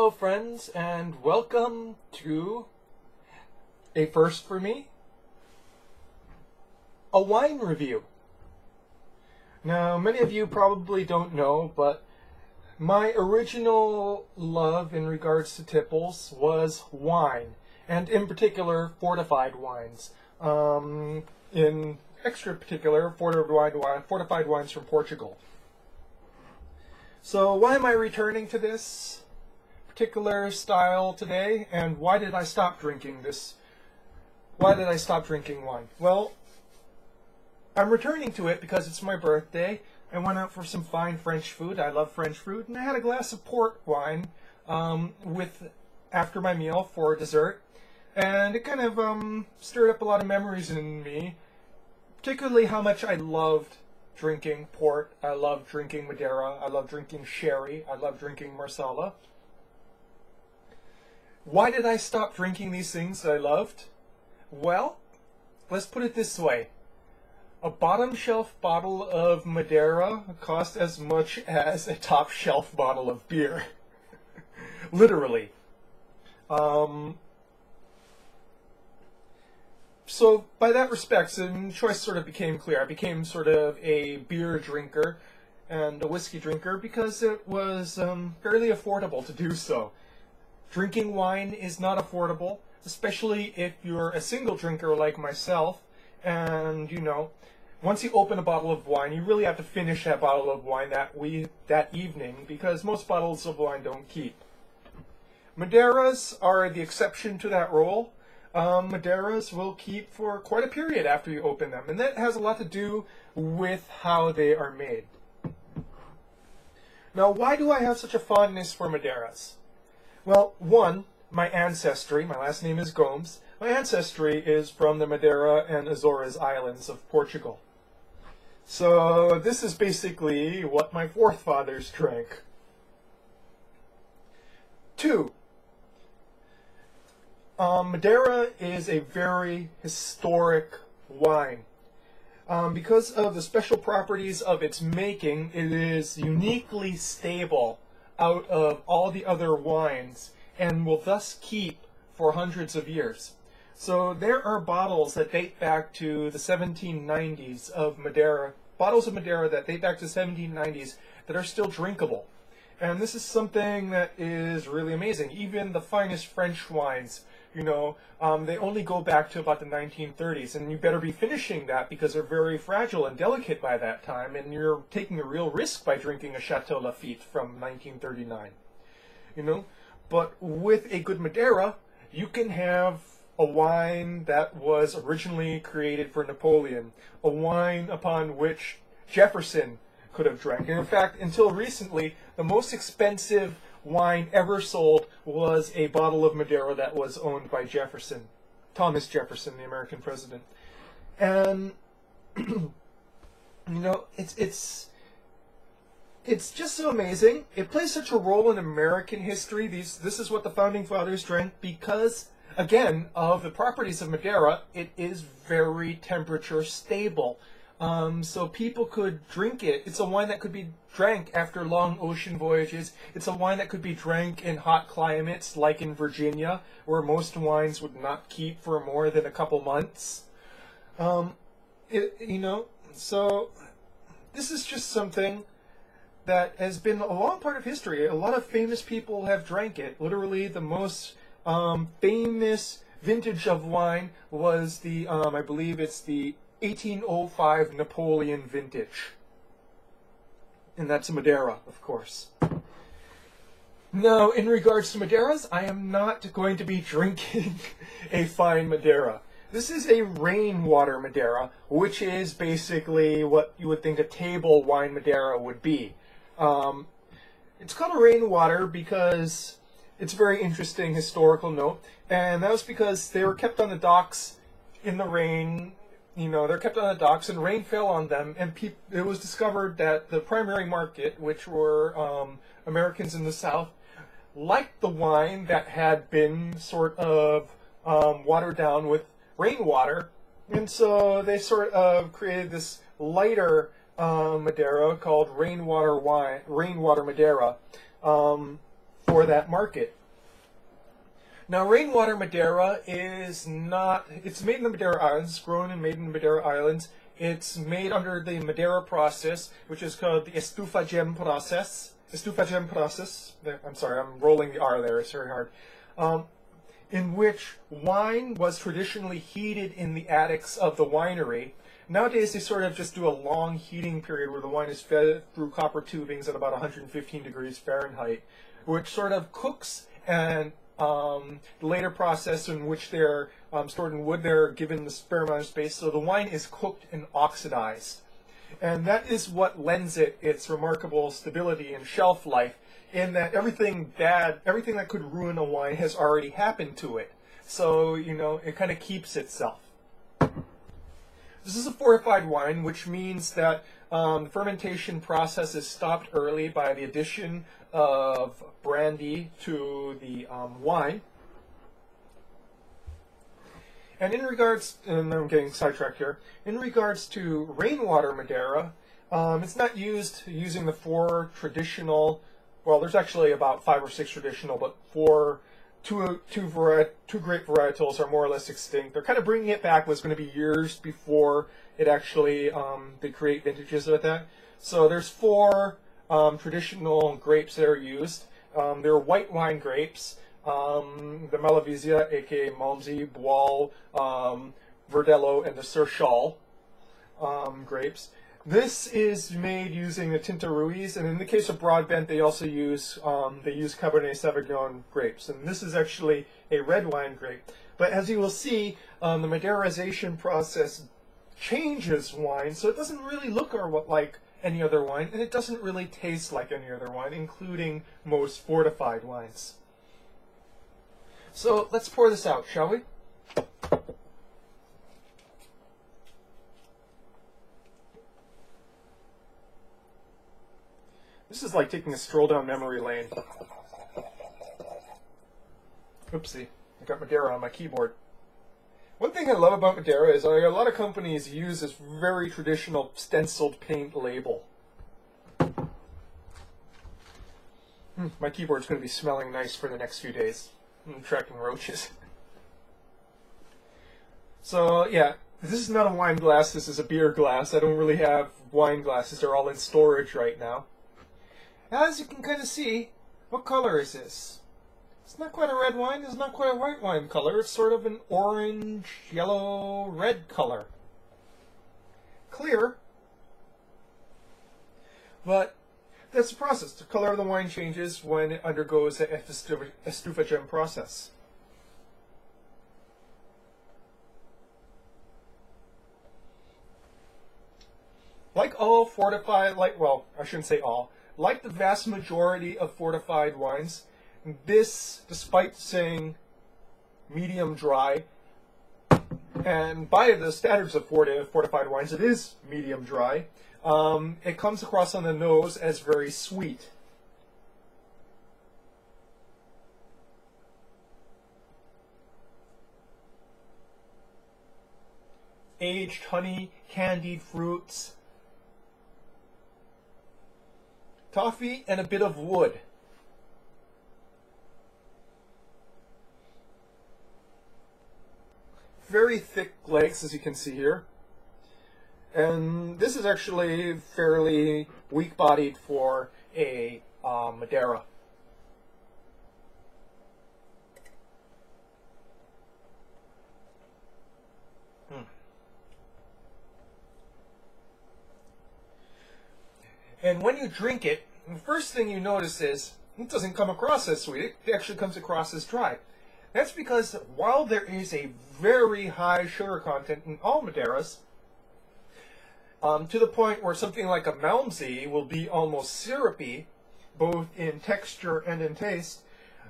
Hello friends, and welcome to a first for me, a wine review. Now, many of you probably don't know, but my original love in regards to tipples was wine, and in particular, fortified wines. In extra particular, fortified wines from Portugal. So why am I returning to this particular style today, and why did I stop drinking this? Why did I stop drinking wine? Well, I'm returning to it because it's my birthday. I went out for some fine French food. I love French food, and I had a glass of port wine after my meal for dessert, and it kind of stirred up a lot of memories in me, particularly how much I loved drinking port. I love drinking Madeira. I love drinking sherry. I love drinking Marsala. Why did I stop drinking these things that I loved? Well, let's put it this way. A bottom shelf bottle of Madeira cost as much as a top shelf bottle of beer. Literally. So by that respect, the choice sort of became clear. I became sort of a beer drinker and a whiskey drinker because it was fairly affordable to do so. Drinking wine is not affordable, especially if you're a single drinker like myself, and once you open a bottle of wine, you really have to finish that bottle of wine that evening, because most bottles of wine don't keep. Madeiras are the exception to that rule. Madeiras will keep for quite a period after you open them, and that has a lot to do with how they are made. Now, why do I have such a fondness for Madeiras? Well, one, my ancestry. My last name is Gomes. My ancestry is from the Madeira and Azores Islands of Portugal. So this is basically what my forefathers drank. Two, Madeira is a very historic wine. Because of the special properties of its making, it is uniquely stable out of all the other wines and will thus keep for hundreds of years. So there are bottles that date back to the 1790s of Madeira, bottles of Madeira that date back to the 1790s that are still drinkable. And this is something that is really amazing. Even the finest French wines, they only go back to about the 1930s, and you better be finishing that because they're very fragile and delicate by that time, and you're taking a real risk by drinking a Chateau Lafite from 1939. But with a good Madeira, you can have a wine that was originally created for Napoleon, a wine upon which Jefferson could have drank. And in fact, until recently, the most expensive wine ever sold was a bottle of Madeira that was owned by Jefferson, Thomas Jefferson, the American president. And it's just so amazing. It plays such a role in American history. This is what the founding fathers drank because, again, of the properties of Madeira. It is very temperature stable. So people could drink it. It's a wine that could be drank after long ocean voyages. It's a wine that could be drank in hot climates, like in Virginia, where most wines would not keep for more than a couple months. So this is just something that has been a long part of history. A lot of famous people have drank it. Literally, the most famous vintage of wine was the, I believe it's the 1805 Napoleon vintage. And that's a Madeira, of course. Now, in regards to Madeiras, I am not going to be drinking a fine Madeira. This is a Rainwater Madeira, which is basically what you would think a table wine Madeira would be. It's called a Rainwater because it's a very interesting historical note, and that was because they were kept on the docks in the rain. They're kept on the docks, and rain fell on them, and it was discovered that the primary market, which were Americans in the South, liked the wine that had been sort of watered down with rainwater, and so they sort of created this lighter Madeira called Rainwater Madeira for that market. Now, Rainwater Madeira is not, it's made in the Madeira Islands, grown and made in the Madeira Islands. It's made under the Madeira process, which is called the estufa gem process. Estufa gem process. I'm sorry, I'm rolling the R there, it's very hard. In which wine was traditionally heated in the attics of the winery. Nowadays, they sort of just do a long heating period where the wine is fed through copper tubings at about 115 degrees Fahrenheit, which sort of cooks, and the later process in which they're stored in wood, they're given the fair amount of space, so the wine is cooked and oxidized. And that is what lends it its remarkable stability and shelf life, in that everything bad, everything that could ruin a wine has already happened to it. So, you know, it kind of keeps itself. This is a fortified wine, which means that the fermentation process is stopped early by the addition of brandy to the wine. And in regards, and I'm getting sidetracked here, in regards to Rainwater Madeira, it's not used using the 4 traditional, well, there's actually about 5 or 6 traditional, but two great varietals are more or less extinct. They're kind of bringing it back. Was going to be years before it actually, they create vintages with that. So there's 4 traditional grapes that are used. They're white wine grapes. The Malavisia, aka Malmsey, Boal, Verdelho, and the Serchal grapes. This is made using the Tinta Ruiz, and in the case of Broadbent, they also use Cabernet Sauvignon grapes, and this is actually a red wine grape. But as you will see, the Madeirization process changes wine, so it doesn't really look like any other wine, and it doesn't really taste like any other wine, including most fortified wines. So let's pour this out, shall we? This is like taking a stroll down memory lane. Oopsie, I got Madeira on my keyboard. One thing I love about Madeira is a lot of companies use this very traditional stenciled paint label. My keyboard's going to be smelling nice for the next few days. I'm attracting roaches. So yeah, this is not a wine glass, this is a beer glass. I don't really have wine glasses, they're all in storage right now. As you can kind of see, what color is this? It's not quite a red wine, it's not quite a white wine color, it's sort of an orange, yellow, red color. Clear, but that's the process. The color of the wine changes when it undergoes the estufa gem process. Like all fortified, well, I shouldn't say all, like the vast majority of fortified wines, this, despite saying medium dry, and by the standards of fortified wines, it is medium dry, it comes across on the nose as very sweet. Aged honey, candied fruits, toffee, and a bit of wood. Very thick legs, as you can see here. And this is actually fairly weak-bodied for a Madeira. And when you drink it, the first thing you notice is it doesn't come across as sweet. It actually comes across as dry. That's because while there is a very high sugar content in all Madeiras, to the point where something like a Malmsey will be almost syrupy, both in texture and in taste,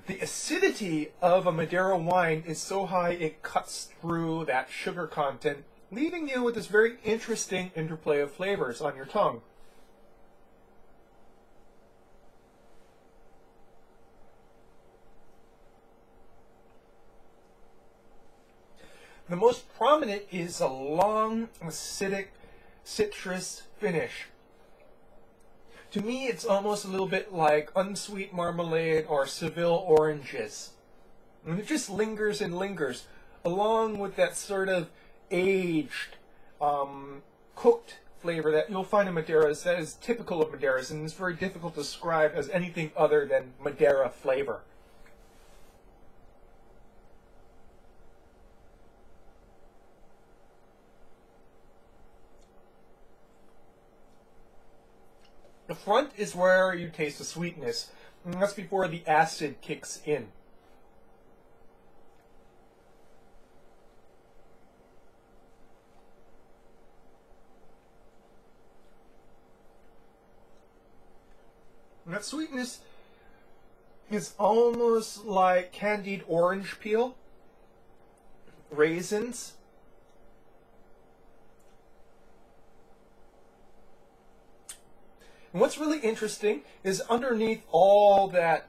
the acidity of a Madeira wine is so high it cuts through that sugar content, leaving you with this very interesting interplay of flavors on your tongue. The most prominent is a long, acidic, citrus finish. To me, it's almost a little bit like unsweet marmalade or Seville oranges. And it just lingers and lingers, along with that sort of aged, cooked flavor that you'll find in Madeiras that is typical of Madeiras, and it's very difficult to describe as anything other than Madeira flavor. The front is where you taste the sweetness, and that's before the acid kicks in. And that sweetness is almost like candied orange peel, raisins, and what's really interesting is underneath all that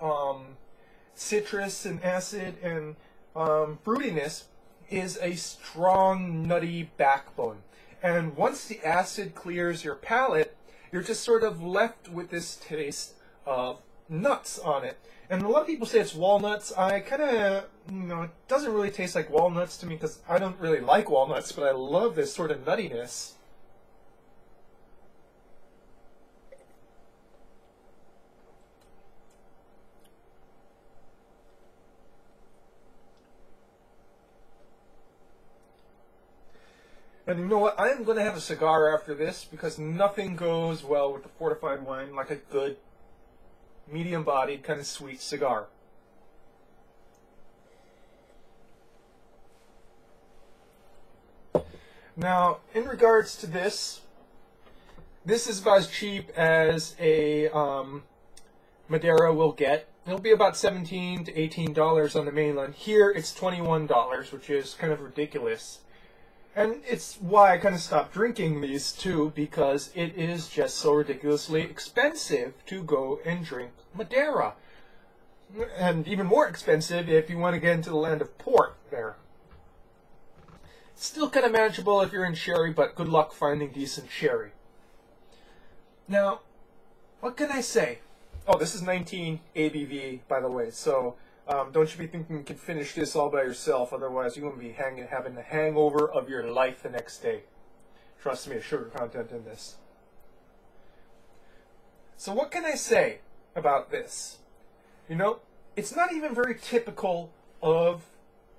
citrus and acid and fruitiness is a strong nutty backbone. And once the acid clears your palate, you're just sort of left with this taste of nuts on it. And a lot of people say it's walnuts. I kind of, it doesn't really taste like walnuts to me because I don't really like walnuts, but I love this sort of nuttiness. And you know what? I am going to have a cigar after this because nothing goes well with the fortified wine like a good, medium-bodied, kind of sweet cigar. Now, in regards to this is about as cheap as a Madeira will get. It'll be about $17 to $18 on the mainland. Here, it's $21, which is kind of ridiculous. And it's why I kind of stopped drinking these too, because it is just so ridiculously expensive to go and drink Madeira. And even more expensive if you want to get into the land of port there. It's still kind of manageable if you're in sherry, but good luck finding decent sherry. Now, what can I say? Oh, this is 19 ABV, by the way, so don't you be thinking you can finish this all by yourself, otherwise you're going to be having the hangover of your life the next day. Trust me, there's sugar content in this. So what can I say about this? You know, it's not even very typical of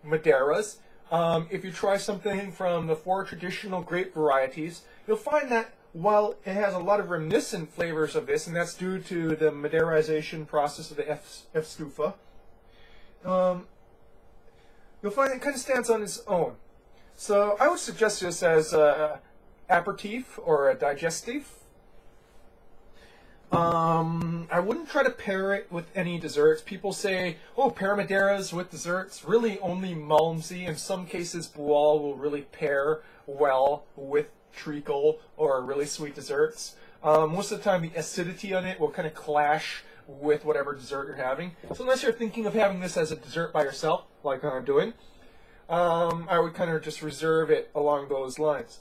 Madeiras. If you try something from the 4 traditional grape varieties, you'll find that while it has a lot of reminiscent flavors of this, and that's due to the Madeirization process of the F-stufa, you'll find it kind of stands on its own. So I would suggest this as an aperitif or a digestif. I wouldn't try to pair it with any desserts. People say, oh, pair Madeiras with desserts. Really, only Malmsey, in some cases, Boal will really pair well with treacle or really sweet desserts. Most of the time, the acidity on it will kind of clash with whatever dessert you're having. So unless you're thinking of having this as a dessert by yourself, like I'm doing, I would kind of just reserve it along those lines.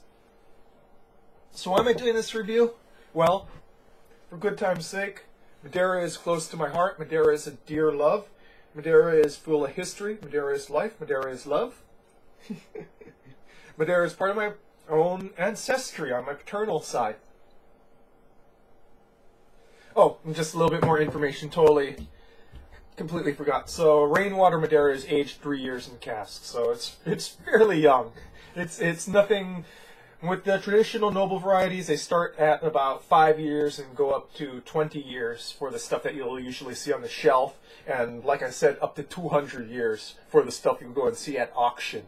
So why am I doing this review? Well, for good time's sake, Madeira is close to my heart. Madeira is a dear love. Madeira is full of history. Madeira is life. Madeira is love. Madeira is part of my own ancestry on my paternal side. Oh, and just a little bit more information, completely forgot. So Rainwater Madeira is aged 3 years in casks, so it's fairly young. It's nothing. With the traditional noble varieties, they start at about 5 years and go up to 20 years for the stuff that you'll usually see on the shelf, and like I said, up to 200 years for the stuff you can go and see at auction.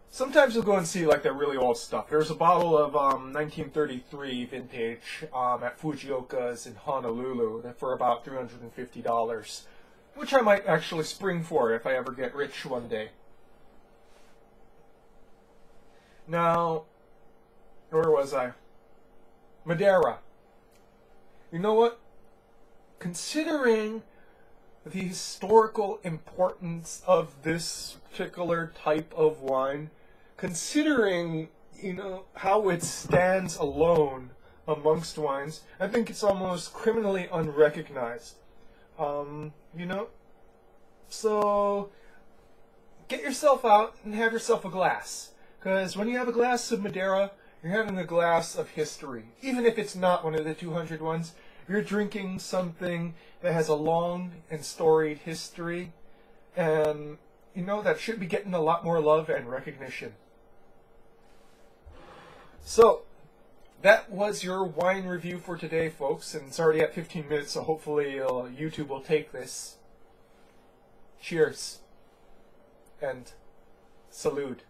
Sometimes you'll go and see like the really old stuff. There's a bottle of 1933 vintage at Fujioka's in Honolulu for about $350, which I might actually spring for if I ever get rich one day. Now, where was I? Madeira. You know what? Considering the historical importance of this particular type of wine, considering, how it stands alone amongst wines, I think it's almost criminally unrecognized. You know, so get yourself out and have yourself a glass. Because when you have a glass of Madeira, you're having a glass of history. Even if it's not one of the 200 ones, you're drinking something that has a long and storied history. And, you know, that should be getting a lot more love and recognition. So, that was your wine review for today, folks. And it's already at 15 minutes, so hopefully YouTube will take this. Cheers. And salute.